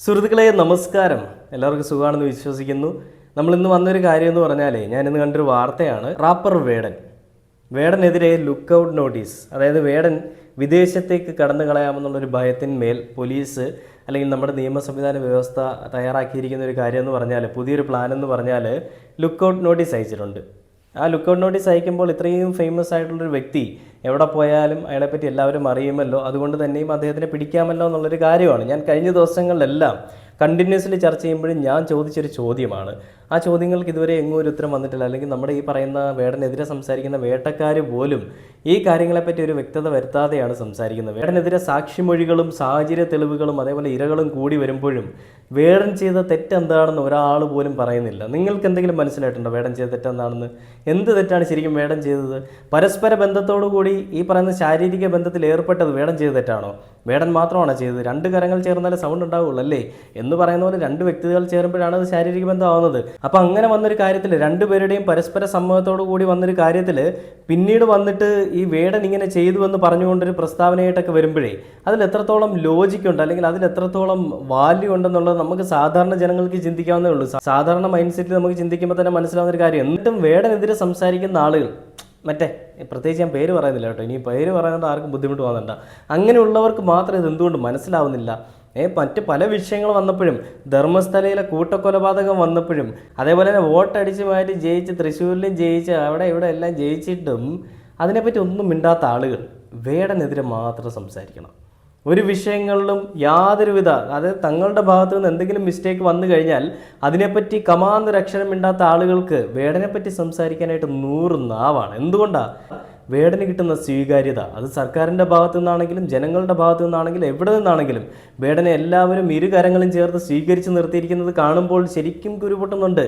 സുഹൃത്തുക്കളെ നമസ്കാരം. എല്ലാവർക്കും സുഖമാണെന്ന് വിശ്വസിക്കുന്നു. നമ്മൾ ഇന്ന് വന്നൊരു കാര്യം എന്ന് പറഞ്ഞാലേ, ഞാനിന്ന് കണ്ടൊരു വാർത്തയാണ്. റാപ്പർ വേടനെതിരെ ലുക്ക് ഔട്ട് നോട്ടീസ്. അതായത് വേടൻ വിദേശത്തേക്ക് കടന്നു കളയാമെന്നുള്ളൊരു ഭയത്തിന്മേൽ പോലീസ് അല്ലെങ്കിൽ നമ്മുടെ നിയമ സംവിധാന വ്യവസ്ഥ തയ്യാറാക്കിയിരിക്കുന്ന ഒരു കാര്യം എന്ന് പറഞ്ഞാൽ, പുതിയൊരു പ്ലാൻ എന്ന് പറഞ്ഞാൽ ലുക്ക് ഔട്ട് നോട്ടീസ് അയച്ചിട്ടുണ്ട്. ആ ലുക്ക് ഔട്ട് നോട്ടീസ് അയക്കുമ്പോൾ ഇത്രയും ഫേമസ് ആയിട്ടുള്ളൊരു വ്യക്തി എവിടെ പോയാലും അയാളെപ്പറ്റി എല്ലാവരും അറിയുമല്ലോ, അതുകൊണ്ട് തന്നെയും അദ്ദേഹത്തിനെ പിടിക്കാമല്ലോ എന്നുള്ളൊരു കാര്യമാണ് ഞാൻ കഴിഞ്ഞ ദിവസങ്ങളിലെല്ലാം കണ്ടിന്യൂസ്ലി ചർച്ച ചെയ്യുമ്പോഴും ഞാൻ ചോദിച്ചൊരു ചോദ്യമാണ്. ആ ചോദ്യങ്ങൾക്ക് ഇതുവരെ എങ്ങും ഒരു ഉത്തരം വന്നിട്ടില്ല. അല്ലെങ്കിൽ നമ്മുടെ ഈ പറയുന്ന വേടനെതിരെ സംസാരിക്കുന്ന വേട്ടക്കാർ പോലും ഈ കാര്യങ്ങളെപ്പറ്റി ഒരു വ്യക്തത വരുത്താതെയാണ് സംസാരിക്കുന്നത്. വേടനെതിരെ സാക്ഷിമൊഴികളും സാഹചര്യ തെളിവുകളും അതേപോലെ ഇരകളും കൂടി വരുമ്പോഴും വേടൻ ചെയ്ത തെറ്റെന്താണെന്ന് ഒരാൾ പോലും പറയുന്നില്ല. നിങ്ങൾക്ക് എന്തെങ്കിലും മനസ്സിലായിട്ടുണ്ടോ വേടൻ ചെയ്ത തെറ്റെന്താണെന്ന്? എന്ത് തെറ്റാണ് ശരിക്കും വേടൻ ചെയ്തത്? പരസ്പര ബന്ധത്തോടു കൂടി ഈ പറയുന്ന ശാരീരിക ബന്ധത്തിൽ ഏർപ്പെട്ടത് വേടൻ ചെയ്ത തെറ്റാണോ? വേടൻ മാത്രമാണോ ചെയ്തത്? രണ്ട് കരങ്ങൾ ചേർന്നാലേ സൗണ്ട് ഉണ്ടാവുള്ളൂ അല്ലേ എന്ന് പറയുന്ന പോലെ രണ്ട് വ്യക്തികൾ ചേരുമ്പോഴാണ് അത് ശാരീരിക ബന്ധമാവുന്നത്. അപ്പം അങ്ങനെ വന്നൊരു കാര്യത്തിൽ രണ്ടുപേരുടെയും പരസ്പര സമ്മതത്തോടു കൂടി വന്നൊരു കാര്യത്തിൽ പിന്നീട് വന്നിട്ട് ഈ വേടൻ ഇങ്ങനെ ചെയ്തു എന്ന് പറഞ്ഞുകൊണ്ടൊരു പ്രസ്താവനയായിട്ടൊക്കെ വരുമ്പോഴേ അതിൽ എത്രത്തോളം ലോജിക്കുണ്ട് അല്ലെങ്കിൽ അതിൽ എത്രത്തോളം വാല്യൂ ഉണ്ടെന്നുള്ളത് നമുക്ക് സാധാരണ ജനങ്ങൾക്ക് ചിന്തിക്കാവുന്നേ ഉള്ളൂ. സാധാരണ മൈൻഡ് സെറ്റിൽ നമുക്ക് ചിന്തിക്കുമ്പോൾ തന്നെ മനസ്സിലാവുന്ന ഒരു കാര്യം. എന്നിട്ടും വേടനെതിരെ സംസാരിക്കുന്ന ആളുകൾ, മറ്റേ പ്രത്യേകിച്ച് ഞാൻ പേര് പറയുന്നില്ല കേട്ടോ, ഇനി പേര് പറയുന്നത് ആർക്കും ബുദ്ധിമുട്ട് പോകുന്നുണ്ട, അങ്ങനെയുള്ളവർക്ക് മാത്രം ഇത് എന്തുകൊണ്ട് മനസ്സിലാവുന്നില്ല? മറ്റ് പല വിഷയങ്ങൾ വന്നപ്പോഴും, ധർമ്മസ്ഥലയിലെ കൂട്ടക്കൊലപാതകം വന്നപ്പോഴും, അതേപോലെ തന്നെ വോട്ടടിച്ച് മാറ്റി ജയിച്ച് തൃശ്ശൂരിലും ജയിച്ച് അവിടെ ഇവിടെ എല്ലാം ജയിച്ചിട്ടും അതിനെപ്പറ്റി ഒന്നും മിണ്ടാത്ത ആളുകൾ വേടനെതിരെ മാത്രം സംസാരിക്കണം. ഒരു വിഷയങ്ങളിലും യാതൊരുവിധ, അതായത് തങ്ങളുടെ ഭാഗത്തു നിന്ന് എന്തെങ്കിലും മിസ്റ്റേക്ക് വന്നു കഴിഞ്ഞാൽ അതിനെപ്പറ്റി കമാന്നൊരക്ഷരം മിണ്ടാത്ത ആളുകൾക്ക് വേടനെപ്പറ്റി സംസാരിക്കാനായിട്ട് 100 നാവാണ്. എന്തുകൊണ്ടാണ്? വേടന് കിട്ടുന്ന സ്വീകാര്യത, അത് സർക്കാരിൻ്റെ ഭാഗത്തു നിന്നാണെങ്കിലും ജനങ്ങളുടെ ഭാഗത്തു നിന്നാണെങ്കിലും എവിടെ നിന്നാണെങ്കിലും വേടനെ എല്ലാവരും ഇരുകരങ്ങളും ചേർത്ത് സ്വീകരിച്ച് നിർത്തിയിരിക്കുന്നത് കാണുമ്പോൾ ശരിക്കും കുരുപൊട്ടുന്നുണ്ട്.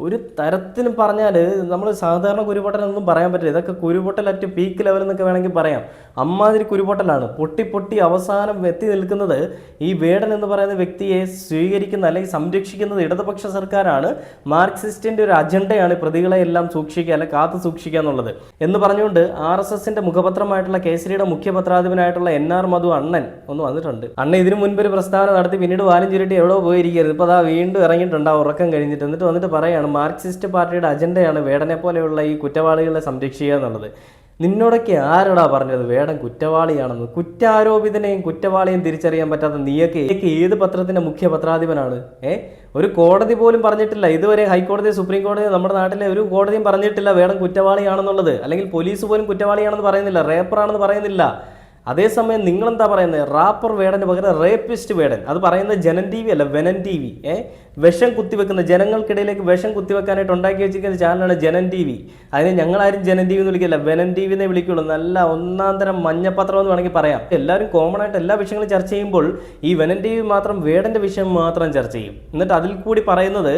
ഒരു തരത്തിന് പറഞ്ഞാൽ നമ്മൾ സാധാരണ കുരുപൊട്ടലൊന്നും പറയാൻ പറ്റില്ല. ഇതൊക്കെ കുരുപൊട്ടൽ അറ്റ് പീക്ക് ലെവൽ എന്നൊക്കെ വേണമെങ്കിൽ പറയാം. അമ്മാതിരി കുരുപൊട്ടലാണ്. പൊട്ടി പൊട്ടി അവസാനം എത്തി നിൽക്കുന്നത് ഈ വേടൻ എന്ന് പറയുന്ന വ്യക്തിയെ സ്വീകരിക്കുന്ന അല്ലെങ്കിൽ സംരക്ഷിക്കുന്നത് ഇടതുപക്ഷ സർക്കാരാണ്. മാർക്സിസ്റ്റിൻ്റെ ഒരു അജണ്ടയാണ് പ്രതികളെ എല്ലാം സൂക്ഷിക്കുക അല്ലെ കാത്തു സൂക്ഷിക്കുക എന്നുള്ളത് എന്ന് പറഞ്ഞുകൊണ്ട് RSSന്റെ മുഖപത്രമായിട്ടുള്ള കേസരിയുടെ മുഖ്യ പത്രാധിപനായിട്ടുള്ള NR മധു അണ്ണൻ ഒന്ന് വന്നിട്ടുണ്ട്. അണ്ണൻ ഇതിനു മുൻപ് ഒരു പ്രസ്താവന നടത്തി പിന്നീട് വാലും ചുരുട്ടി എവിടെ പോയിരിക്കരുത്. ഇപ്പോൾ അതാ വീണ്ടും ഇറങ്ങിയിട്ടുണ്ട് ആ ഉറക്കം കഴിഞ്ഞിട്ട്. എന്നിട്ട് വന്നിട്ട് പറയാണ് മാർക്സിസ്റ്റ് പാർട്ടിയുടെ അജണ്ടയാണ് വേടനെ പോലെയുള്ള ഈ കുറ്റവാളികളെ സംരക്ഷിക്കുക എന്നുള്ളത്. നിന്നോടൊക്കെ ആരടാ പറഞ്ഞത് വേടൻ കുറ്റവാളിയാണെന്ന്? കുറ്റാരോപിതനെയും കുറ്റവാളിയും തിരിച്ചറിയാൻ പറ്റാത്ത നീയൊക്കെ ഏത് പത്രത്തിന്റെ മുഖ്യ പത്രാധിപനാണ്? ഒരു കോടതി പോലും പറഞ്ഞിട്ടില്ല ഇതുവരെ. ഹൈക്കോടതി, സുപ്രീം കോടതി, നമ്മുടെ നാട്ടിലെ ഒരു കോടതിയും പറഞ്ഞിട്ടില്ല വേടൻ കുറ്റവാളിയാണെന്നുള്ളത്. അല്ലെങ്കിൽ പോലീസ് പോലും കുറ്റവാളിയാണെന്ന് പറയുന്നില്ല, റേപ്പറാണെന്ന് പറയുന്നില്ല. അതേസമയം നിങ്ങളെന്താ പറയുന്നത്? റാപ്പർ വേടന് പകരം റേപ്പിസ്റ്റ് വേടൻ. അത് പറയുന്നത് ജനൻ TV അല്ല, വെനൻ TV. വിഷം കുത്തിവെക്കുന്ന, ജനങ്ങൾക്കിടയിലേക്ക് വിഷം കുത്തിവെക്കാനായിട്ട് ഉണ്ടാക്കി വെച്ചിരിക്കുന്ന ചാനലാണ് ജനൻ TV. അതിന് ഞങ്ങളാരും ജനൻ TV എന്ന് വിളിക്കില്ല, വെനൻ TV എന്നേ വിളിക്കുള്ളൂ. നല്ല ഒന്നാം തരം മഞ്ഞപ്പത്രം എന്ന് വേണമെങ്കിൽ പറയാം. എല്ലാവരും കോമൺ ആയിട്ട് എല്ലാ വിഷയങ്ങളും ചർച്ച ചെയ്യുമ്പോൾ ഈ വെനൻ TV മാത്രം വേടൻ്റെ വിഷയം മാത്രം ചർച്ച ചെയ്യും. എന്നിട്ട് അതിൽ കൂടി പറയുന്നത്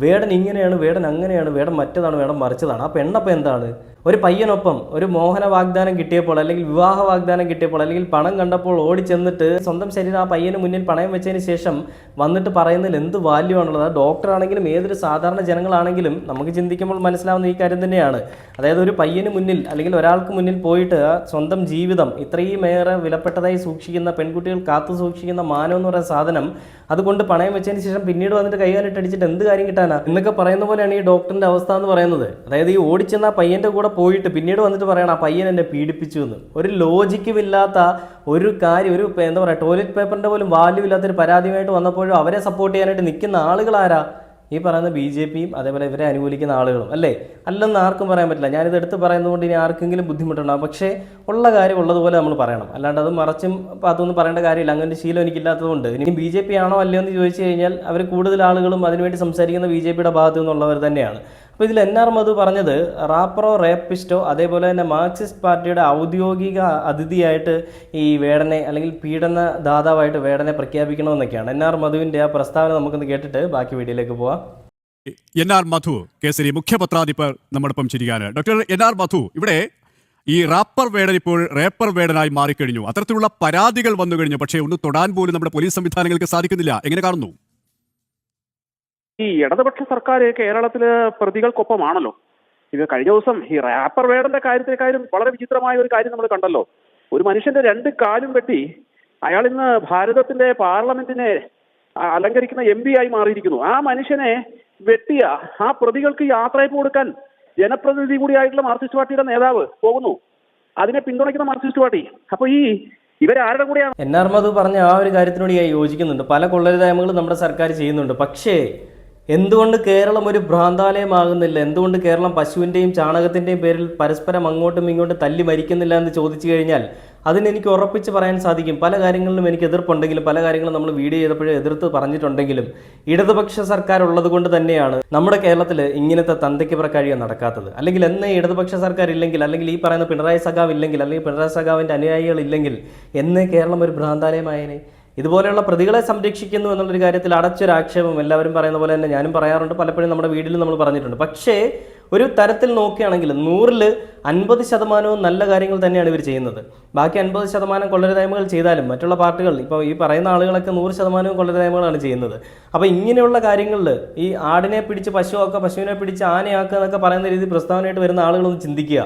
വേടൻ ഇങ്ങനെയാണ്, വേടൻ അങ്ങനെയാണ്, വേടൻ മറ്റതാണ്, വേടൻ മറിച്ചതാണ്. ആ പെണ്ണപ്പം എന്താണ്? ഒരു പയ്യനൊപ്പം ഒരു മോഹന വാഗ്ദാനം കിട്ടിയപ്പോൾ അല്ലെങ്കിൽ വിവാഹ വാഗ്ദാനം കിട്ടിയപ്പോൾ അല്ലെങ്കിൽ പണം കണ്ടപ്പോൾ ഓടിച്ചെന്നിട്ട് സ്വന്തം ശരീരം ആ പയ്യന് മുന്നിൽ പണയം വെച്ചതിന് ശേഷം വന്നിട്ട് പറയുന്നതിൽ എന്ത് വാല്യൂ ആണുള്ളത്? അത് ഡോക്ടറാണെങ്കിലും ഏതൊരു സാധാരണ ജനങ്ങളാണെങ്കിലും നമുക്ക് ചിന്തിക്കുമ്പോൾ മനസ്സിലാവുന്ന ഈ കാര്യം തന്നെയാണ്. അതായത് ഒരു പയ്യന് മുന്നിൽ അല്ലെങ്കിൽ ഒരാൾക്ക് മുന്നിൽ പോയിട്ട് സ്വന്തം ജീവിതം ഇത്രയുമേറെ വിലപ്പെട്ടതായി സൂക്ഷിക്കുന്ന, പെൺകുട്ടികൾ കാത്തു സൂക്ഷിക്കുന്ന മാനം എന്ന് പറയുന്ന സാധനം അതുകൊണ്ട് പണയം വെച്ചതിന് ശേഷം പിന്നീട് വന്നിട്ട് കൈകാലിട്ടടിച്ചിട്ട് എന്ത് കാര്യം കിട്ടാനാ എന്നൊക്കെ പറയുന്ന പോലെയാണ് ഈ ഡോക്ടറിന്റെ അവസ്ഥ എന്ന് പറയുന്നത്. അതായത് ഈ ഓടിച്ചെന്ന ആ പയ്യന്റെ കൂടെ പോയിട്ട് പിന്നീട് വന്നിട്ട് പറയണം ആ പയ്യൻ എന്നെ പീഡിപ്പിച്ചു എന്ന്. ഒരു ലോജിക്കുമില്ലാത്ത ഒരു കാര്യം, ഒരു എന്താ പറയുക, ടോയ്ലറ്റ് പേപ്പറിന്റെ പോലും വാല്യൂ ഇല്ലാത്തൊരു പരാതിയുമായിട്ട് വന്നപ്പോഴും അവരെ സപ്പോർട്ട് ചെയ്യാനായിട്ട് നിൽക്കുന്ന ആളുകൾ ആരാ? ഈ പറയുന്ന BJPയും അതേപോലെ ഇവരെ അനുകൂലിക്കുന്ന ആളുകളും അല്ലേ? അല്ലെന്ന് ആർക്കും പറയാൻ പറ്റില്ല. ഞാനിത് എടുത്ത് പറയുന്നതുകൊണ്ട് ഇനി ആർക്കെങ്കിലും ബുദ്ധിമുട്ടുണ്ടാകും. പക്ഷേ ഉള്ള കാര്യം ഉള്ളതുപോലെ നമ്മൾ പറയണം. അല്ലാണ്ട് അത് മറച്ചും അതൊന്നും പറയേണ്ട കാര്യമില്ല. അങ്ങനെ ശീലം എനിക്കില്ലാത്തതുകൊണ്ട്. ഇനി BJP ആണോ അല്ലയോ എന്ന് ചോദിച്ചു കഴിഞ്ഞാൽ അവർ കൂടുതൽ ആളുകളും അതിനുവേണ്ടി സംസാരിക്കുന്ന BJPയുടെ ഭാഗത്തു നിന്നുള്ളവർ തന്നെയാണ്. അപ്പോൾ ഇതിൽ NR മധു പറഞ്ഞത് റാപ്പറോ റേപ്പിസ്റ്റോ അതേപോലെ തന്നെ മാർക്സിസ്റ്റ് പാർട്ടിയുടെ ഔദ്യോഗിക അതിഥിയായിട്ട് ഈ വേടനെ അല്ലെങ്കിൽ പീഡന ദാതാവായിട്ട് വേടനെ പ്രഖ്യാപിക്കണമെന്നൊക്കെയാണ് NR മധുവിൻ്റെ ആ പ്രസ്താവന. നമുക്കൊന്ന് കേട്ടിട്ട് ബാക്കി വീഡിയോയിലേക്ക് പോവാം. NR മധു, കേസരി മുഖ്യ പത്രാധിപർ നമ്മോടൊപ്പം ചിരിക്കാണ്. ഡോക്ടർ NR മധു, ഇവിടെ ഈ റാപ്പർ വേടൻ ഇപ്പോൾ റേപ്പർ വേടനായി മാറിക്കഴിഞ്ഞു. അത്തരത്തിലുള്ള പരാതികൾ വന്നു കഴിഞ്ഞു. പക്ഷേ ഒന്ന് തൊടാൻ പോലും നമ്മുടെ പോലീസ് സംവിധാനങ്ങൾക്ക് സാധിക്കുന്നില്ല. എങ്ങനെ കാണുന്നു? ഈ ഇടതുപക്ഷ സർക്കാർ കേരളത്തില് പ്രതികൾക്കൊപ്പമാണല്ലോ. ഇത് കഴിഞ്ഞ ദിവസം ഈ റാപ്പർ വേടന്റെ കാര്യത്തെക്കാളും വളരെ വിചിത്രമായ ഒരു കാര്യം നമ്മൾ കണ്ടല്ലോ. ഒരു മനുഷ്യന്റെ 2 കാലും വെട്ടി അയാൾ ഇന്ന് ഭാരതത്തിന്റെ പാർലമെന്റിനെ അലങ്കരിക്കുന്ന MP ആയി മാറിയിരിക്കുന്നു. ആ മനുഷ്യനെ വെട്ടിയ ആ പ്രതികൾക്ക് യാത്രയപ്പ് കൊടുക്കാൻ ജനപ്രതിനിധി കൂടിയായിട്ടുള്ള മാർക്സിസ്റ്റ് പാർട്ടിയുടെ നേതാവ് പോകുന്നു. അതിനെ പിന്തുണയ്ക്കുന്ന മാർക്സിസ്റ്റ് പാർട്ടി. അപ്പൊ ഇവരാരുടെ കൂടെയാണ്? NR മധു പറഞ്ഞ ആ ഒരു കാര്യത്തിനോട് ഞാൻ യോജിക്കുന്നുണ്ട്. പല കൊള്ളരുതായ്മകളും നമ്മുടെ സർക്കാർ ചെയ്യുന്നുണ്ട്. പക്ഷേ എന്തുകൊണ്ട് കേരളം ഒരു ഭ്രാന്താലയമാകുന്നില്ല? എന്തുകൊണ്ട് കേരളം പശുവിൻ്റെയും ചാണകത്തിൻ്റെയും പേരിൽ പരസ്പരം അങ്ങോട്ടും ഇങ്ങോട്ടും തല്ലി മരിക്കുന്നില്ല എന്ന് ചോദിച്ചു കഴിഞ്ഞാൽ അതിനെനിക്ക് ഉറപ്പിച്ച് പറയാൻ സാധിക്കും. പല കാര്യങ്ങളിലും എനിക്ക് എതിർപ്പുണ്ടെങ്കിലും, പല കാര്യങ്ങളും നമ്മൾ വീഡിയോ ചെയ്തപ്പോഴും എതിർത്ത് പറഞ്ഞിട്ടുണ്ടെങ്കിലും, ഇടതുപക്ഷ സർക്കാർ ഉള്ളത് കൊണ്ട് തന്നെയാണ് നമ്മുടെ കേരളത്തിൽ ഇങ്ങനത്തെ തന്തയ്ക്ക് പ്രക്കാഴിക നടക്കാത്തത്. അല്ലെങ്കിൽ എന്നേ ഇടതുപക്ഷ സർക്കാർ ഇല്ലെങ്കിൽ, അല്ലെങ്കിൽ ഈ പറയുന്ന പിണറായി സഖാവ് ഇല്ലെങ്കിൽ, അല്ലെങ്കിൽ പിണറായി സഖാവിൻ്റെ അനുയായികൾ ഇല്ലെങ്കിൽ എന്നേ കേരളം ഒരു ഭ്രാന്താലയമായനെ. ഇതുപോലെയുള്ള പ്രതികളെ സംരക്ഷിക്കുന്നു എന്നുള്ളൊരു കാര്യത്തിൽ അടച്ചൊരു ആക്ഷേപം എല്ലാവരും പറയുന്ന പോലെ തന്നെ ഞാനും പറയാറുണ്ട്, പലപ്പോഴും നമ്മുടെ വീട്ടിൽ നമ്മൾ പറഞ്ഞിട്ടുണ്ട്. പക്ഷേ ഒരു തരത്തിൽ നോക്കുകയാണെങ്കിൽ 100-ൽ 50% നല്ല കാര്യങ്ങൾ തന്നെയാണ് ഇവർ ചെയ്യുന്നത്. ബാക്കി 50% കൊള്ളരുതായ്മകൾ ചെയ്താലും മറ്റുള്ള പാർട്ടികൾ ഇപ്പോൾ ഈ പറയുന്ന ആളുകളൊക്കെ 100% കൊള്ളരുതായ്മകളാണ് ചെയ്യുന്നത്. അപ്പോൾ ഇങ്ങനെയുള്ള കാര്യങ്ങളിൽ ഈ ആടിനെ പിടിച്ച് പശുവാക്കുക, പശുവിനെ പിടിച്ച് ആനയാക്കുക എന്നൊക്കെ പറയുന്ന രീതി പ്രസ്താവനയായിട്ട് വരുന്ന ആളുകളൊന്ന് ചിന്തിക്കുക.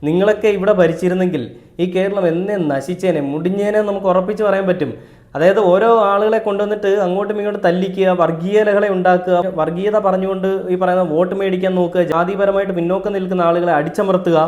നിങ്ങളൊക്കെ ഇവിടെ ഭരിച്ചിരുന്നെങ്കിൽ ഈ കേരളം എന്നെ നശിച്ചേനെ, മുടിഞ്ഞേനെ നമുക്ക് ഉറപ്പിച്ച് പറയാൻ പറ്റും. അതായത് ഓരോ ആളുകളെ കൊണ്ടുവന്നിട്ട് അങ്ങോട്ടും ഇങ്ങോട്ടും തല്ലിക്കുക, വർഗീയ ലഹള ഉണ്ടാക്കുക, വർഗീയത പറഞ്ഞുകൊണ്ട് ഈ പറയുന്ന വോട്ട് മേടിക്കാൻ നോക്കുക, ജാതിപരമായിട്ട് പിന്നോക്കം നിൽക്കുന്ന ആളുകളെ അടിച്ചമർത്തുക,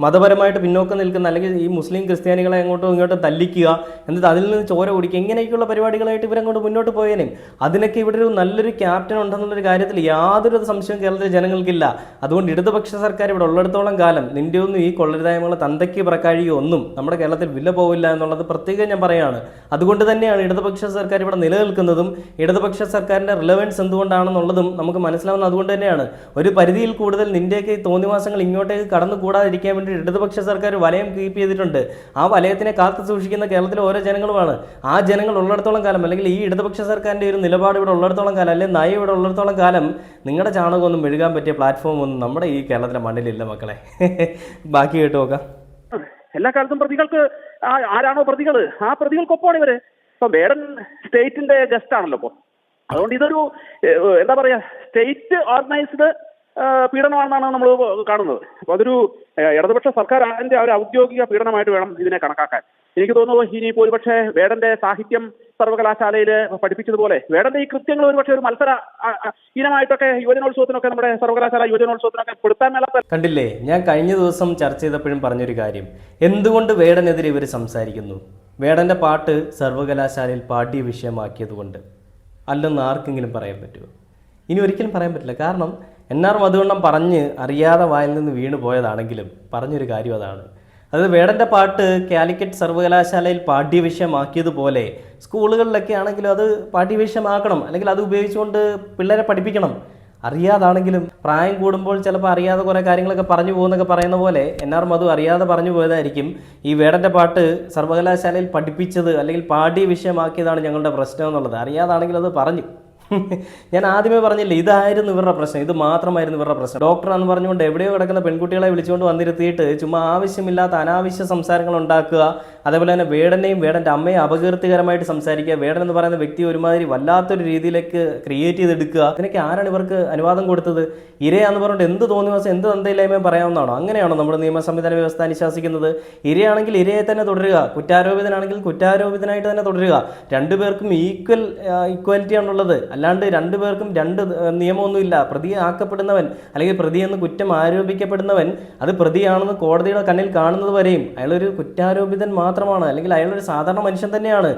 മതപരമായിട്ട് പിന്നോക്കം നിൽക്കുന്ന അല്ലെങ്കിൽ ഈ മുസ്ലിം ക്രിസ്ത്യാനികളെ അങ്ങോട്ടും ഇങ്ങോട്ടും തല്ലിക്കുക, എന്നിട്ട് അതിൽ നിന്ന് ചോര കുടിക്കുക, ഇങ്ങനെയൊക്കെയുള്ള പരിപാടികളായിട്ട് ഇവരങ്ങോട്ട് മുന്നോട്ട് പോയേനെ. അതിനൊക്കെ ഇവിടെ ഒരു നല്ലൊരു ക്യാപ്റ്റൻ ഉണ്ടെന്നുള്ളൊരു കാര്യത്തിൽ യാതൊരു സംശയവും കേരളത്തിലെ ജനങ്ങൾക്കില്ല. അതുകൊണ്ട് ഇടതുപക്ഷ സർക്കാർ ഇവിടെ ഉള്ളിടത്തോളം കാലം നിന്റെ ഒന്നും ഈ കൊള്ളരുതായ്മകളെ തന്തയ്ക്ക് പ്രക്കാഴിയോ ഒന്നും നമ്മുടെ കേരളത്തിൽ വില പോവില്ല എന്നുള്ളത് പ്രത്യേകം ഞാൻ പറയുകയാണ്. അതുകൊണ്ട് തന്നെയാണ് ഇടതുപക്ഷ സർക്കാർ ഇവിടെ നിലനിൽക്കുന്നതും ഇടതുപക്ഷ സർക്കാരിന്റെ റിലവൻസ് എന്തുകൊണ്ടാണെന്നുള്ളതും നമുക്ക് മനസ്സിലാവുന്നത് അതുകൊണ്ട് തന്നെയാണ്. ഒരു പരിധിയിൽ കൂടുതൽ നിന്റെയൊക്കെ തോന്നിവാസങ്ങൾ ഇങ്ങോട്ടേക്ക് കടന്നു കൂടാതിരിക്കാൻ വേണ്ടി ഇടതുപക്ഷ സർക്കാർ വലയം കീപ്പ് ചെയ്തിട്ടുണ്ട്. ആ വലയത്തിനെ കാത്തു സൂക്ഷിക്കുന്ന കേരളത്തിലെ ഓരോ ജനങ്ങളുമാണ്. ആ ജനങ്ങൾ ഉള്ളിടത്തോളം കാലം, അല്ലെങ്കിൽ ഈ ഇടതുപക്ഷ സർക്കാരിന്റെ ഒരു നിലപാട് ഇവിടെ ഉള്ളിടത്തോളം കാലം, അല്ലെങ്കിൽ നയം ഇവിടെ ഉള്ളിടത്തോളം കാലം നിങ്ങളുടെ ചാണകമൊന്നും മെഴുകാൻ പറ്റിയ പ്ലാറ്റ്ഫോം ഒന്നും നമ്മുടെ ഈ കേരളത്തിലെ മണ്ണിലില്ല മക്കളെ. ബാക്കി കേട്ട് നോക്കാം. എല്ലാ കാലത്തും പ്രതികൾക്ക് ആരാണോ പ്രതികൾ ആ പ്രതികൾക്കൊപ്പമാണ് ഇവര്. ഇപ്പൊ വേടൻ സ്റ്റേറ്റിന്റെ ഗസ്റ്റ് ആണല്ലോ ഇപ്പോൾ. അതുകൊണ്ട് ഇതൊരു എന്താ പറയാ, സ്റ്റേറ്റ് ഓർഗനൈസ്ഡ് പീഡനമാണെന്നാണ് നമ്മൾ കാണുന്നത്. അപ്പോൾ അതൊരു ഇടതുപക്ഷ സർക്കാർ അതിന്റെ ഒരു ഔദ്യോഗിക പീഡനമായിട്ട് വേണം ഇതിനെ കണക്കാക്കാൻ. എനിക്ക് തോന്നുന്നു ഇനിയിപ്പോൾ ഒരുപക്ഷെ വേടന്റെ സാഹിത്യം സർവകലാശാലയിൽ പഠിപ്പിച്ചതുപോലെ വേടന്റെ ഈ കൃത്യങ്ങൾ ഒരുപക്ഷെ ഒരു മത്സര ഇനമായിട്ടൊക്കെ യുവജനോത്സവത്തിനൊക്കെ നമ്മുടെ സർവകലാശാല യുവജനോത്സവത്തിനൊക്കെ പെടുത്താൻ മേലാത്ത. കണ്ടില്ലേ, ഞാൻ കഴിഞ്ഞ ദിവസം ചർച്ച ചെയ്തപ്പോഴും പറഞ്ഞൊരു കാര്യം, എന്തുകൊണ്ട് വേടനെതിരെ ഇവർ സംസാരിക്കുന്നു? വേടന്റെ പാട്ട് സർവകലാശാലയിൽ പാഠ്യ വിഷയമാക്കിയതുകൊണ്ട് അല്ലെന്ന് ആർക്കെങ്കിലും പറയാൻ പറ്റുമോ? ഇനി ഒരിക്കലും പറയാൻ പറ്റില്ല. കാരണം NR മധുവണ്ണം പറഞ്ഞ് അറിയാതെ വായിൽ നിന്ന് വീണ് പോയതാണെങ്കിലും പറഞ്ഞൊരു കാര്യം അതാണ്. അതായത് വേടൻ്റെ പാട്ട് കാലിക്കറ്റ് സർവകലാശാലയിൽ പാഠ്യവിഷയമാക്കിയതുപോലെ സ്കൂളുകളിലൊക്കെ ആണെങ്കിലും അത് പാഠ്യവിഷയമാക്കണം, അല്ലെങ്കിൽ അത് ഉപയോഗിച്ചുകൊണ്ട് പിള്ളേരെ പഠിപ്പിക്കണം. അറിയാതാണെങ്കിലും പ്രായം കൂടുമ്പോൾ ചിലപ്പോൾ അറിയാതെ കുറേ കാര്യങ്ങളൊക്കെ പറഞ്ഞു പോകുന്നൊക്കെ പറയുന്ന പോലെ NR മധു അറിയാതെ പറഞ്ഞു പോയതായിരിക്കും ഈ വേടൻ്റെ പാട്ട് സർവകലാശാലയിൽ പഠിപ്പിച്ചത് അല്ലെങ്കിൽ പാഠ്യവിഷയമാക്കിയതാണ് ഞങ്ങളുടെ പ്രശ്നം എന്നുള്ളത്. അറിയാതാണെങ്കിൽ അത് പറഞ്ഞു. ഞാൻ ആദ്യമേ പറഞ്ഞില്ലേ, ഇതായിരുന്നു ഇവരുടെ പ്രശ്നം, ഇത് മാത്രമായിരുന്നു ഇവരുടെ പ്രശ്നം. ഡോക്ടറാന്ന് പറഞ്ഞുകൊണ്ട് എവിടെയോ കിടക്കുന്ന പെൺകുട്ടികളെ വിളിച്ചുകൊണ്ട് വന്നിരുത്തിയിട്ട് ചുമ്മാ ആവശ്യമില്ലാത്ത അനാവശ്യ സംസാരങ്ങൾ ഉണ്ടാക്കുക. അതേപോലെ തന്നെ വേടനെയും വേടൻ്റെ അമ്മയെ അപകീർത്തികരമായിട്ട് സംസാരിക്കുക. വേടൻ എന്ന് പറയുന്ന വ്യക്തി ഒരുമാതിരി വല്ലാത്തൊരു രീതിയിലേക്ക് ക്രിയേറ്റ് ചെയ്തെടുക്കുക. ഇതിനൊക്കെ ആരാണ് ഇവർക്ക് അനുവാദം കൊടുത്തത്? ഇരയാന്ന് പറഞ്ഞിട്ട് എന്ത് തോന്നിവാസം, എന്ത് തന്തയില്ലായ്മയും പറയാവുന്നതാണോ? അങ്ങനെയാണോ നമ്മുടെ നിയമ സംവിധാന വ്യവസ്ഥ അനുശാസിക്കുന്നത്? ഇരയാണെങ്കിൽ ഇരയെ തന്നെ തുടരുക, കുറ്റാരോപിതനാണെങ്കിൽ കുറ്റാരോപിതനായിട്ട് തന്നെ തുടരുക. രണ്ടുപേർക്കും ഈക്വാലിറ്റി ആണുള്ളത്. അല്ലാണ്ട് രണ്ടുപേർക്കും രണ്ട് നിയമമൊന്നുമില്ല. പ്രതിയെ ആക്കപ്പെടുന്നവൻ അല്ലെങ്കിൽ പ്രതിയെന്ന് കുറ്റം ആരോപിക്കപ്പെടുന്നവൻ അത് പ്രതിയാണെന്ന് കോടതിയുടെ കണ്ണിൽ കാണുന്നത് വരെയും അയാളൊരു കുറ്റാരോപിതൻ മാത്രമാണ്, അല്ലെങ്കിൽ അയാളൊരു സാധാരണ മനുഷ്യൻ തന്നെയാണ്.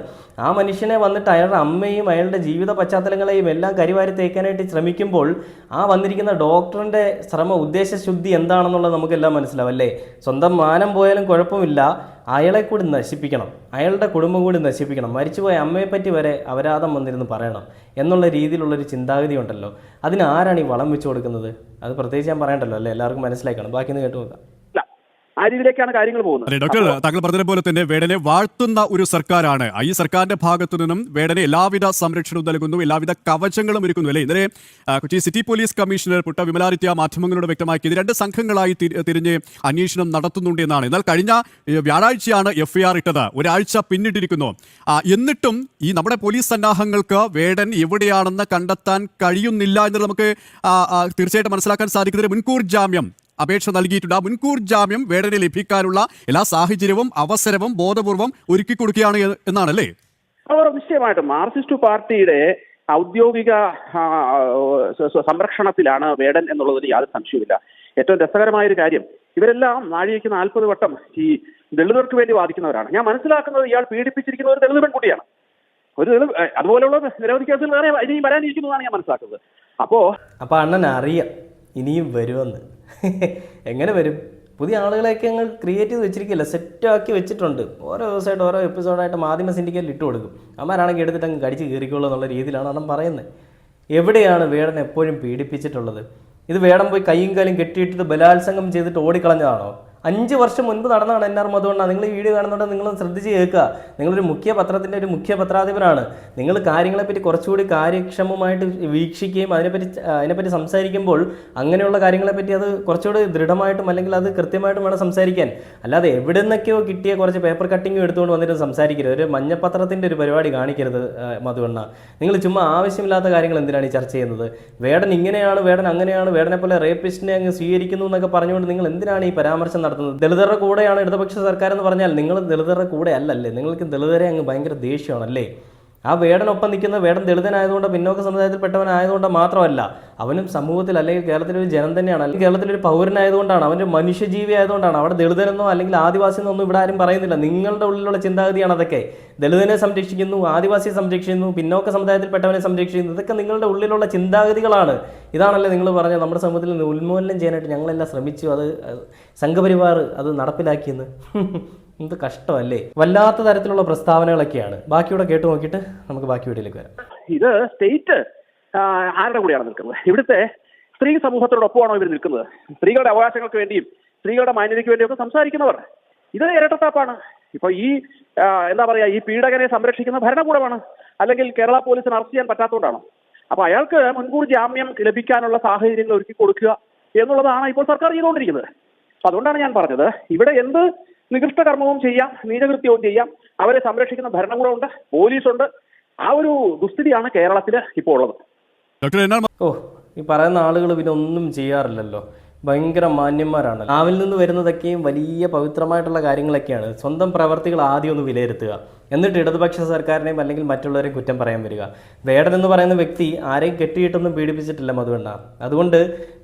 ആ മനുഷ്യനെ വന്നിട്ട് അയാളുടെ അമ്മയും അയാളുടെ ജീവിത പശ്ചാത്തലങ്ങളെയും എല്ലാം കരിവാരി തേക്കാനായിട്ട് ശ്രമിക്കുമ്പോൾ ആ വന്നിരിക്കുന്ന ഡോക്ടറിൻ്റെ ഉദ്ദേശശുദ്ധി എന്താണെന്നുള്ളത് നമുക്കെല്ലാം മനസ്സിലാവും അല്ലേ? സ്വന്തം മാനം പോയാലും കുഴപ്പമില്ല, അയാളെ കൂടി നശിപ്പിക്കണം, അയാളുടെ കുടുംബം കൂടി നശിപ്പിക്കണം, മരിച്ചുപോയ അമ്മയെപ്പറ്റി വരെ അപരാധം വന്നിരുന്ന് പറയണം എന്നുള്ള രീതിയിലുള്ളൊരു ചിന്താഗതി ഉണ്ടല്ലോ. അതിന് ആരാണ് ഈ വളം വെച്ച് കൊടുക്കുന്നത്? അത് പ്രത്യേകിച്ച് ഞാൻ പറയണ്ടല്ലോ അല്ലേ, എല്ലാവർക്കും മനസ്സിലാക്കണം. ബാക്കി ഒന്ന് കേട്ടു നോക്കാം. ആ രീതിയിലേക്കാണ് കാര്യങ്ങൾ പോകുന്നത്. അതെ ഡോക്ടർ, താങ്കൾ പറഞ്ഞതുപോലെ തന്നെ വേടനെ വാഴ്ത്തുന്ന ഒരു സർക്കാരാണ്. ഈ സർക്കാരിന്റെ ഭാഗത്തു നിന്നും വേടനെ എല്ലാവിധ സംരക്ഷണവും നൽകുന്നു, എല്ലാവിധ കവചങ്ങളും ഒരുക്കുന്നു അല്ലേ? ഇന്നലെ Kochi city police commissioner Putta Vimaladitya മാധ്യമങ്ങളോട് വ്യക്തമാക്കിയത് 2 സംഘങ്ങളായി തിരിഞ്ഞ് അന്വേഷണം നടത്തുന്നുണ്ട് എന്നാണ്. എന്നാൽ കഴിഞ്ഞ വ്യാഴാഴ്ചയാണ് FIR ഇട്ടത്, ഒരാഴ്ച പിന്നിട്ടിരിക്കുന്നു. എന്നിട്ടും ഈ നമ്മുടെ പോലീസ് സന്നാഹങ്ങൾക്ക് വേടൻ എവിടെയാണെന്ന് കണ്ടെത്താൻ കഴിയുന്നില്ല എന്ന് നമുക്ക് തീർച്ചയായിട്ടും മനസ്സിലാക്കാൻ സാധിക്കുന്നത്. മുൻകൂർ ജാമ്യം അപേക്ഷ നൽകിയിട്ടുണ്ട്. ആ മുൻകൂർ ജാമ്യം വേടനെ ലഭിക്കാനുള്ള എല്ലാ സാഹചര്യവും അവസരവും ബോധപൂർവം ഒരുക്കി കൊടുക്കുകയാണ് എന്നാണല്ലേ? അവർ നിശ്ചയമായിട്ടും മാർക്സിസ്റ്റ് പാർട്ടിയുടെ ഔദ്യോഗിക സംരക്ഷണത്തിലാണ് വേടൻ എന്നുള്ളതിന് യാതൊരു സംശയവുമില്ല. ഏറ്റവും രസകരമായ ഒരു കാര്യം, ഇവരെല്ലാം നാഴികയ്ക്ക് 40 വട്ടം ഈ ദളിതർക്ക് വേണ്ടി വാദിക്കുന്നവരാണ്. ഞാൻ മനസ്സിലാക്കുന്നത് ഇയാൾ പീഡിപ്പിച്ചിരിക്കുന്ന ഒരു ദളിത് പെൺകുട്ടിയാണ്. ഒരു അതുപോലെയുള്ള നിരവധി കേസുകൾ വേറെ ഇനിയും വരാനിരിക്കുന്നതാണ് ഞാൻ മനസ്സിലാക്കുന്നത്. അപ്പോൾ അണ്ണൻ അറിയാം ഇനിയും വരുമെന്ന്. എങ്ങനെ വരും? പുതിയ ആളുകളെയൊക്കെ അങ്ങ് ക്രിയേറ്റ് ചെയ്ത് വെച്ചിരിക്കില്ല, സെറ്റാക്കി വെച്ചിട്ടുണ്ട്. ഓരോ ദിവസമായിട്ട് ഓരോ എപ്പിസോഡായിട്ട് മാധ്യമ സിൻഡിക്കേറ്റിൽ ഇട്ട് കൊടുക്കും. അമ്മമാരാണെങ്കിൽ എടുത്തിട്ട് അങ്ങ് കടിച്ച് കയറിക്കോളൂ എന്നുള്ള രീതിയിലാണ് അണ്ണൻ പറയുന്നത്. എവിടെയാണ് വേടൻ എപ്പോഴും പീഡിപ്പിച്ചിട്ടുള്ളത്? ഇത് വേടൻ പോയി കൈയും കാലും കെട്ടിയിട്ടിട്ട് ബലാത്സംഗം ചെയ്തിട്ട് ഓടിക്കളഞ്ഞതാണോ? 5 വർഷം മുൻപ് നടന്നതാണ് എൻ.ആർ. മധുവണ്ണ. നിങ്ങൾ ഈ വീഡിയോ കാണുന്നുണ്ടെങ്കിൽ നിങ്ങൾ ശ്രദ്ധിച്ച് കേൾക്കുക. നിങ്ങളൊരു മുഖ്യ പത്രത്തിൻ്റെ ഒരു മുഖ്യ പത്രാധിപരാണ്. നിങ്ങൾ കാര്യങ്ങളെപ്പറ്റി കുറച്ചുകൂടി കാര്യക്ഷമമായിട്ട് വീക്ഷിക്കുകയും അതിനെപ്പറ്റി സംസാരിക്കുമ്പോൾ അങ്ങനെയുള്ള കാര്യങ്ങളെപ്പറ്റി അത് കുറച്ചുകൂടി ദൃഢമായിട്ടും അല്ലെങ്കിൽ അത് കൃത്യമായിട്ടും വേണം സംസാരിക്കാൻ. അല്ലാതെ എവിടെ നിന്നൊക്കെയോ കിട്ടിയ കുറച്ച് പേപ്പർ കട്ടിങ്ങും എടുത്തുകൊണ്ട് വന്നിട്ട് സംസാരിക്കരുത്. ഒരു മഞ്ഞപ്പത്രത്തിൻ്റെ ഒരു പരിപാടി കാണിക്കരുത് മധുവണ്ണ. നിങ്ങൾ ചുമ്മാ ആവശ്യമില്ലാത്ത കാര്യങ്ങൾ എന്തിനാണ് ഈ ചർച്ച ചെയ്യുന്നത്? വേടൻ ഇങ്ങനെയാണ്, വേടൻ അങ്ങനെയാണ്, വേടനെ പോലെ റേപ്പിസ്റ്റിനെ അങ്ങ് സ്വീകരിക്കുന്നു എന്നൊക്കെ പറഞ്ഞുകൊണ്ട് നിങ്ങൾ എന്തിനാണ് ഈ പരാമർശം നടത്തുന്നത്? ദളിതരുടെ കൂടെയാണ് ഇടതുപക്ഷ സർക്കാർ എന്ന് പറഞ്ഞാൽ നിങ്ങൾ ദളിതരുടെ കൂടെ അല്ലല്ലേ? നിങ്ങൾക്ക് ദളിതരെ അങ്ങ് ഭയങ്കര ദേഷ്യമാണല്ലേ? ആ വേടനൊപ്പം നിൽക്കുന്ന വേടൻ ദളിതനായതുകൊണ്ട് പിന്നോക്ക സമുദായത്തിൽപ്പെട്ടവനായതുകൊണ്ട് മാത്രമല്ല, അവനും സമൂഹത്തിൽ അല്ലെങ്കിൽ കേരളത്തിലൊരു ജനം തന്നെയാണ്, അല്ലെങ്കിൽ കേരളത്തിലൊരു പൗരനായതുകൊണ്ടാണ്, അവൻ്റെ മനുഷ്യജീവി ആയതുകൊണ്ടാണ്. അവിടെ ദളിതനെന്നോ അല്ലെങ്കിൽ ആദിവാസിയെന്നോ ഒന്നും ഇവിടെ ആരും പറയുന്നില്ല. നിങ്ങളുടെ ഉള്ളിലുള്ള ചിന്താഗതിയാണ് അതൊക്കെ. ദളിതനെ സംരക്ഷിക്കുന്നു, ആദിവാസിയെ സംരക്ഷിക്കുന്നു, പിന്നോക്ക സമുദായത്തിൽപ്പെട്ടവനെ സംരക്ഷിക്കുന്നു. ഇതൊക്കെ നിങ്ങളുടെ ഉള്ളിലുള്ള ചിന്താഗതികളാണ്. ഇതാണല്ലേ നിങ്ങൾ പറഞ്ഞത് നമ്മുടെ സമൂഹത്തിൽ നിന്ന് ഉന്മൂലനം ചെയ്യാനായിട്ട് ഞങ്ങളെല്ലാം ശ്രമിച്ചു, അത് സംഘപരിവാർ അത് നടപ്പിലാക്കിയെന്ന്. എന്ത് കഷ്ടമല്ലേ? വല്ലാത്ത തരത്തിലുള്ള പ്രസ്താവനകളൊക്കെയാണ്. ബാക്കിയൂടെ കേട്ടു നോക്കിയിട്ട് നമുക്ക് ബാക്കി വീട്ടിലേക്ക് വരാം. ഇത് സ്റ്റേറ്റ് ആരുടെ കൂടെയാണ് നിൽക്കുന്നത്? ഇവിടുത്തെ സ്ത്രീ സമൂഹത്തോടൊപ്പമാണോ ഇവർ നിൽക്കുന്നത്? സ്ത്രീകളുടെ അവകാശങ്ങൾക്ക് വേണ്ടിയും സ്ത്രീകളുടെ മാന്യതയ്ക്ക് വേണ്ടിയും ഒക്കെ സംസാരിക്കുന്നവർ. ഇത് ഇരട്ടത്താപ്പാണ്. ഇപ്പൊ ഈ എന്താ പറയാ, ഈ പീഡകനെ സംരക്ഷിക്കുന്ന ഭരണകൂടമാണ്, അല്ലെങ്കിൽ കേരള പോലീസിന് അറസ്റ്റ് ചെയ്യാൻ പറ്റാത്തതുകൊണ്ടാണോ? അപ്പൊ അയാൾക്ക് മുൻകൂർ ജാമ്യം ലഭിക്കാനുള്ള സാഹചര്യങ്ങൾ ഒരുക്കി കൊടുക്കുക എന്നുള്ളതാണ് ഇപ്പോൾ സർക്കാർ ചെയ്തുകൊണ്ടിരിക്കുന്നത്. അതുകൊണ്ടാണ് ഞാൻ പറഞ്ഞത്, ഇവിടെ എന്ത് നികൃഷ്ട കർമ്മവും ചെയ്യാം, നീചകൃത്യവും ചെയ്യാം. അവരെ സംരക്ഷിക്കുന്ന ഭരണകൂടമുണ്ട്, പോലീസുണ്ട്. ആ ഒരു ദുസ്ഥിതിയാണ് കേരളത്തിൽ ഇപ്പോൾ ഉള്ളത്. ഈ പറയുന്ന ആളുകൾ പിന്നെ ഒന്നും ചെയ്യാറില്ലല്ലോ. ഭയങ്കര മാന്യന്മാരാണ്. നാവിൽ നിന്ന് വരുന്നതൊക്കെയും വലിയ പവിത്രമായിട്ടുള്ള കാര്യങ്ങളൊക്കെയാണ്. സ്വന്തം പ്രവർത്തികൾ ആദ്യം ഒന്ന് വിലയിരുത്തുക, എന്നിട്ട് ഇടതുപക്ഷ സർക്കാരിനെയും അല്ലെങ്കിൽ മറ്റുള്ളവരെയും കുറ്റം പറയാൻ വരിക. വേടൻ എന്ന് പറയുന്ന വ്യക്തി ആരെയും കെട്ടിയിട്ടൊന്നും പീഡിപ്പിച്ചിട്ടില്ല മധുവണ്ണ. അതുകൊണ്ട്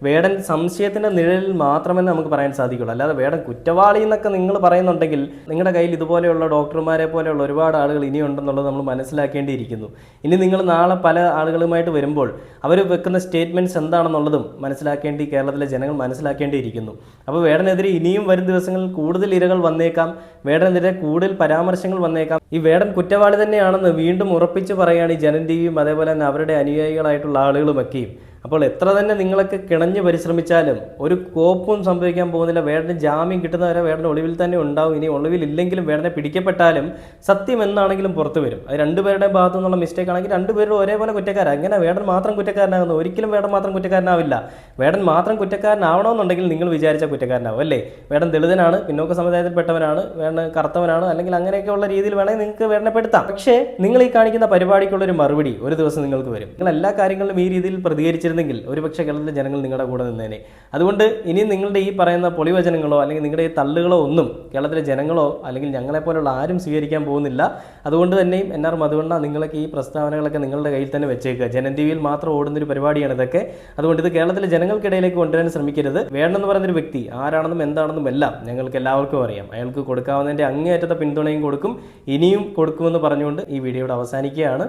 വേടൻ സംശയത്തിൻ്റെ നിഴലിൽ മാത്രമേ നമുക്ക് പറയാൻ സാധിക്കുള്ളൂ. അല്ലാതെ വേടൻ കുറ്റവാളി എന്നൊക്കെ നിങ്ങൾ പറയുന്നുണ്ടെങ്കിൽ നിങ്ങളുടെ കയ്യിൽ ഇതുപോലെയുള്ള ഡോക്ടർമാരെ പോലെയുള്ള ഒരുപാട് ആളുകൾ ഇനിയുണ്ടെന്നുള്ളത് നമ്മൾ മനസ്സിലാക്കേണ്ടിയിരിക്കുന്നു. ഇനി നിങ്ങൾ നാളെ പല ആളുകളുമായിട്ട് വരുമ്പോൾ അവർ വെക്കുന്ന സ്റ്റേറ്റ്മെൻറ്റ്സ് എന്താണെന്നുള്ളതും മനസ്സിലാക്കേണ്ടി കേരളത്തിലെ ജനങ്ങൾ മനസ്സിലാക്കേണ്ടിയിരിക്കുന്നു. അപ്പോൾ വേടനെതിരെ ഇനിയും വരും ദിവസങ്ങളിൽ കൂടുതൽ ഇരകൾ വന്നേക്കാം, വേടനെതിരെ കൂടുതൽ പരാമർശങ്ങൾ വന്നേക്കാം. ഈ വേടൻ കുറ്റവാളി തന്നെയാണെന്ന് വീണ്ടും ഉറപ്പിച്ച് പറയുകയാണ് ഈ ജനം ടിവിയും അതേപോലെ തന്നെ അവരുടെ അനുയായികളായിട്ടുള്ള ആളുകളുമൊക്കെയും. അപ്പോൾ എത്ര തന്നെ നിങ്ങളൊക്കെ കിണഞ്ഞ് പരിശ്രമിച്ചാലും ഒരു കോപ്പും സംഭവിക്കാൻ പോകുന്നില്ല. വേടന് ജാമ്യം കിട്ടുന്നവരെ വേടൻ ഒളിവിൽ തന്നെ ഉണ്ടാവും. ഇനി ഒളിവിലില്ലെങ്കിലും വേടനെ പിടിക്കപ്പെട്ടാലും സത്യം എന്നാണെങ്കിലും പുറത്തു വരും. അത് രണ്ടുപേരുടെയും ഭാഗത്തു നിന്നുള്ള മിസ്റ്റേക്ക് ആണെങ്കിൽ രണ്ടുപേരും ഒരേപോലെ കുറ്റക്കാരാണ്. അങ്ങനെ വേടൻ മാത്രം കുറ്റക്കാരനാകുന്നു? ഒരിക്കലും വേടൻ മാത്രം കുറ്റക്കാരനാവില്ല. വേടൻ മാത്രം കുറ്റക്കാരനാവണമെന്നുണ്ടെങ്കിൽ നിങ്ങൾ വിചാരിച്ച കുറ്റക്കാരനാവും അല്ലേ? വേടൻ ദളിതനാണ്, പിന്നോക്ക സമുദായത്തിൽപ്പെട്ടവനാണ്, വേടൻ കറുത്തവനാണ്, അല്ലെങ്കിൽ അങ്ങനെയൊക്കെയുള്ള രീതിയിൽ വേണമെങ്കിൽ നിങ്ങൾക്ക് വേടനെ പെടുത്താം. പക്ഷേ നിങ്ങൾ ഈ കാണിക്കുന്ന പരിപാടിക്കുള്ളൊരു മറുപടി ഒരു ദിവസം നിങ്ങൾക്ക് വരും. നിങ്ങൾ എല്ലാ കാര്യങ്ങളിലും ഈ രീതിയിൽ പ്രതികരിച്ചിരുന്നെങ്കിൽ ഒരുപക്ഷെ കേരളത്തിലെ ജനങ്ങൾ നിങ്ങളുടെ കൂടെ നിന്നേനെ. അതുകൊണ്ട് ഇനി നിങ്ങളുടെ ഈ പറയുന്ന പൊളിവചനങ്ങളോ അല്ലെങ്കിൽ നിങ്ങളുടെ ഈ തള്ളുകളോ ഒന്നും കേരളത്തിലെ ജനങ്ങളോ അല്ലെങ്കിൽ ഞങ്ങളെപ്പോലുള്ള ആരും സ്വീകരിക്കാൻ പോകുന്നില്ല. അതുകൊണ്ട് തന്നെയും എൻ.ആർ. മധുവണ്ണ, നിങ്ങളൊക്കെ ഈ പ്രസ്താവനകളൊക്കെ നിങ്ങളുടെ കയ്യിൽ തന്നെ വെച്ചേക്കുക. ജനം ടിവിയിൽ മാത്രം ഓടുന്നൊരു പരിപാടിയാണ് ഇതൊക്കെ. അതുകൊണ്ട് ഇത് കേരളത്തിലെ ജനങ്ങൾക്കിടയിലേക്ക് കൊണ്ടുവരാൻ ശ്രമിക്കരുത്. വേണമെന്ന് പറയുന്നൊരു വ്യക്തി ആരാണെന്നും എന്താണെന്നും എല്ലാം ഞങ്ങൾക്ക് എല്ലാവർക്കും അറിയാം. അയാൾക്ക് കൊടുക്കാവുന്നതിൻ്റെ അങ്ങേയറ്റത്തെ പിന്തുണയും കൊടുക്കും, ഇനിയും കൊടുക്കുമെന്ന് പറഞ്ഞുകൊണ്ട് ഈ വീഡിയോയുടെ അവസാനിക്കുകയാണ്.